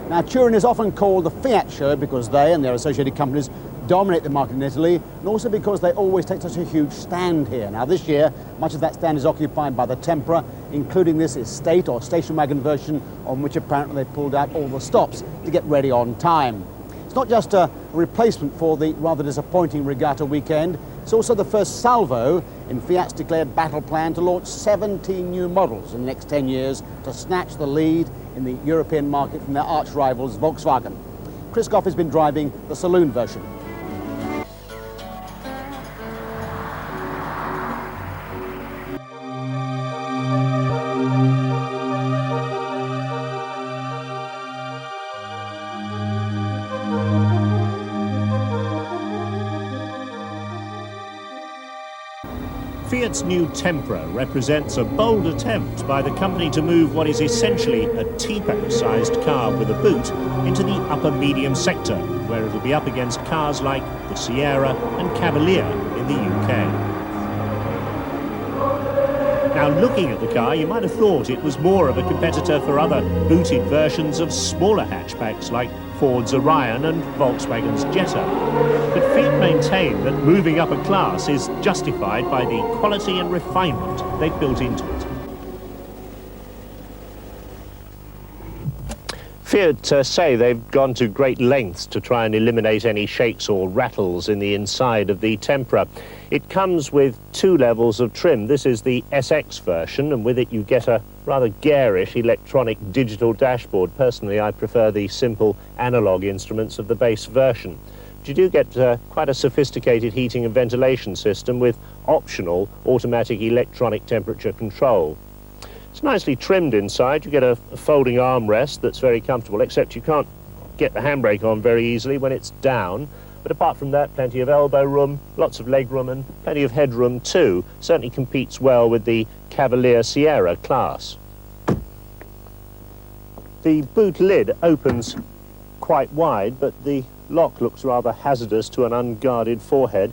Now, Turin is often called the Fiat show because they and their associated companies dominate the market in Italy, and also because they always take such a huge stand here. Now, this year, much of that stand is occupied by the Tempra, including this estate or station wagon version, on which apparently they pulled out all the stops to get ready on time. It's not just a replacement for the rather disappointing regatta weekend, it's also the first salvo in Fiat's declared battle plan to launch 17 new models in the next 10 years to snatch the lead in the European market from their arch rivals Volkswagen. Chris Goff has been driving the saloon version. Fiat's new Tempra represents a bold attempt by the company to move what is essentially a teapot-sized car with a boot into the upper medium sector, where it'll be up against cars like the Sierra and Cavalier in the UK. Now, looking at the car, you might have thought it was more of a competitor for other booted versions of smaller hatchbacks like Ford's Orion and Volkswagen's Jetta. But Fiat maintain that moving up a class is justified by the quality and refinement they've built into it. Fiat say they've gone to great lengths to try and eliminate any shakes or rattles in the inside of the Tempra. It comes with two levels of trim. This is the SX version, and with it you get a rather garish electronic digital dashboard. Personally, I prefer the simple analog instruments of the base version. But you do get quite a sophisticated heating and ventilation system with optional automatic electronic temperature control. It's nicely trimmed inside. You get a folding armrest that's very comfortable, except you can't get the handbrake on very easily when it's down. But apart from that, plenty of elbow room, lots of leg room, and plenty of headroom too. Certainly competes well with the Cavalier Sierra class. The boot lid opens quite wide, but the lock looks rather hazardous to an unguarded forehead.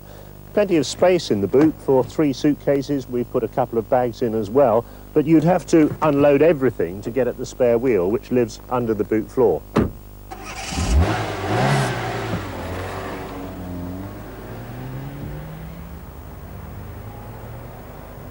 Plenty of space in the boot for 3 suitcases. We put a couple of bags in as well, but you'd have to unload everything to get at the spare wheel, which lives under the boot floor.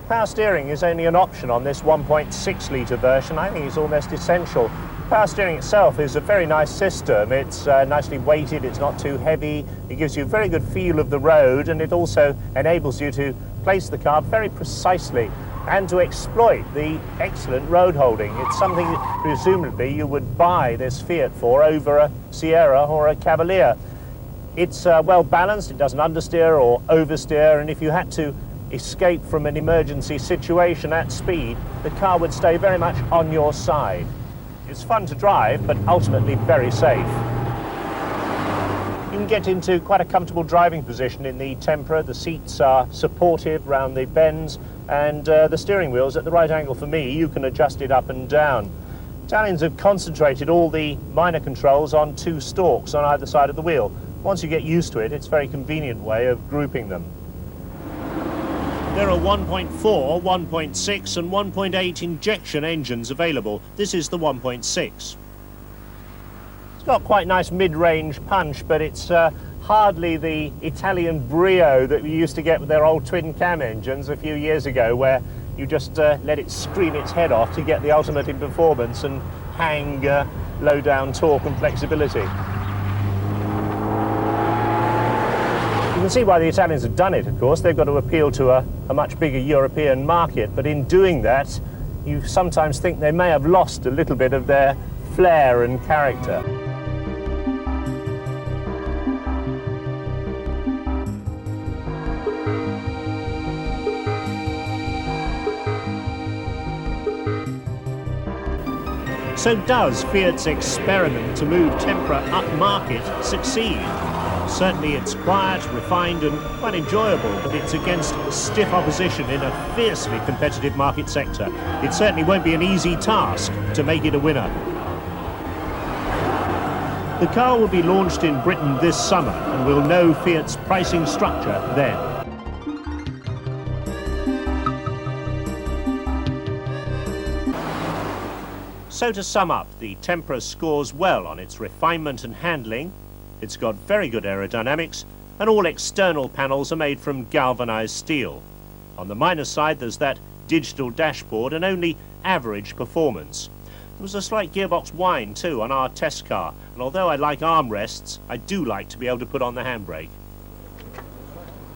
Power steering is only an option on this 1.6-litre version. I think it's almost essential. Power steering itself is a very nice system. It's nicely weighted, it's not too heavy, it gives you a very good feel of the road, and it also enables you to place the car very precisely and to exploit the excellent road holding. It's something that presumably you would buy this Fiat for over a Sierra or a Cavalier. It's well balanced, it doesn't understeer or oversteer, and if you had to escape from an emergency situation at speed, the car would stay very much on your side. It's fun to drive, but ultimately very safe. You can get into quite a comfortable driving position in the Tempra. The seats are supportive round the bends, and the steering wheel's at the right angle for me. You can adjust it up and down. Italians have concentrated all the minor controls on 2 stalks on either side of the wheel. Once you get used to it, it's a very convenient way of grouping them. There are 1.4, 1.6 and 1.8 injection engines available. This is the 1.6. It's got quite nice mid-range punch, but it's hardly the Italian brio that we used to get with their old twin-cam engines a few years ago, where you just let it scream its head off to get the ultimate in performance and hang low-down torque and flexibility. You can see why the Italians have done it, of course. They've got to appeal to a much bigger European market, but in doing that, you sometimes think they may have lost a little bit of their flair and character. So does Fiat's experiment to move Tempra upmarket succeed? Certainly it's quiet, refined and quite enjoyable, but it's against stiff opposition in a fiercely competitive market sector. It certainly won't be an easy task to make it a winner. The car will be launched in Britain this summer, and we'll know Fiat's pricing structure then. So to sum up, the Tempra scores well on its refinement and handling. It's got very good aerodynamics, and all external panels are made from galvanized steel. On the minus side, there's that digital dashboard and only average performance. There was a slight gearbox whine too on our test car, and although I like armrests, I do like to be able to put on the handbrake.